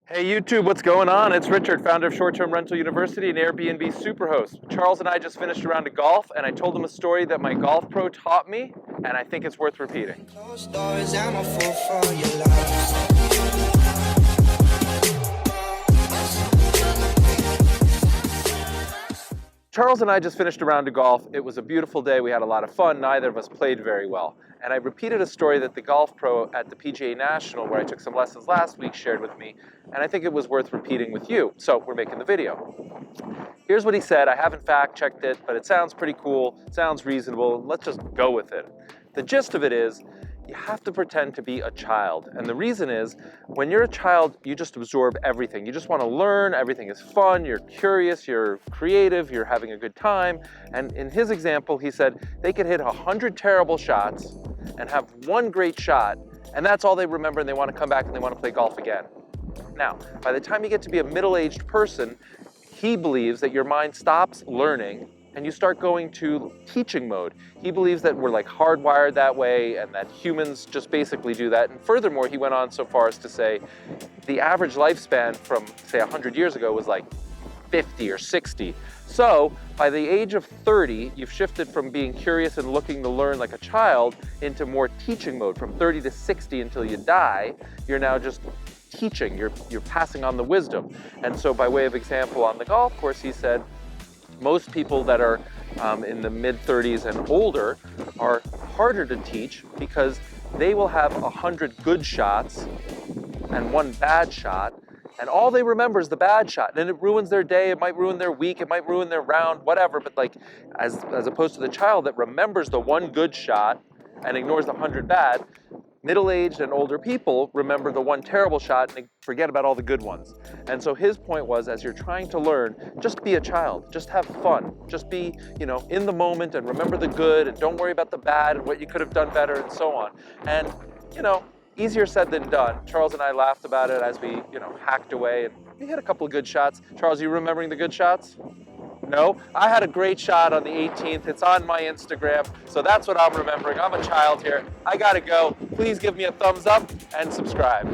Hey YouTube, what's going on? It's Richard, founder of Short-Term Rental University and Airbnb Superhost. Charles and I just finished a round of golf, and I told him a story that my golf pro taught me, and I think it's worth repeating. Charles and I just finished a round of golf. It was a beautiful day. We had a lot of fun. Neither of us played very well. And I repeated a story that the golf pro at the PGA National, where I took some lessons last week, shared with me. And I think it was worth repeating with you. So we're making the video. Here's what he said. I haven't fact checked it, but it sounds pretty cool. It sounds reasonable. Let's just go with it. The gist of it is, you have to pretend to be a child. And the reason is, when you're a child, you just absorb everything. You just want to learn, everything is fun, you're curious, you're creative, you're having a good time. And in his example, he said they could hit 100 terrible shots and have one great shot, and that's all they remember, and they want to come back and they want to play golf again. Now, by the time you get to be a middle-aged person, he believes that your mind stops learning and you start going to teaching mode. He believes that we're like hardwired that way and that humans just basically do that. And furthermore, he went on so far as to say the average lifespan from, say, 100 years ago was like 50 or 60. So by the age of 30, you've shifted from being curious and looking to learn like a child into more teaching mode. From 30 to 60 until you die, you're now just teaching, you're passing on the wisdom. And so by way of example, on the golf course, he said, most people that are in the mid-30s and older are harder to teach because they will have 100 good shots and one bad shot, and all they remember is the bad shot. And it ruins their day, it might ruin their week, it might ruin their round, whatever. But like, as opposed to the child that remembers the one good shot and ignores the 100 bad, middle-aged and older people remember the one terrible shot and forget about all the good ones. And so his point was, as you're trying to learn, just be a child, just have fun, just be, in the moment and remember the good and don't worry about the bad and what you could have done better and so on. And, easier said than done. Charles and I laughed about it as we, hacked away, and we hit a couple of good shots. Charles, you remembering the good shots? No, I had a great shot on the 18th. It's on my Instagram, so that's what I'm remembering. I'm a child here. I gotta go. Please give me a thumbs up and subscribe.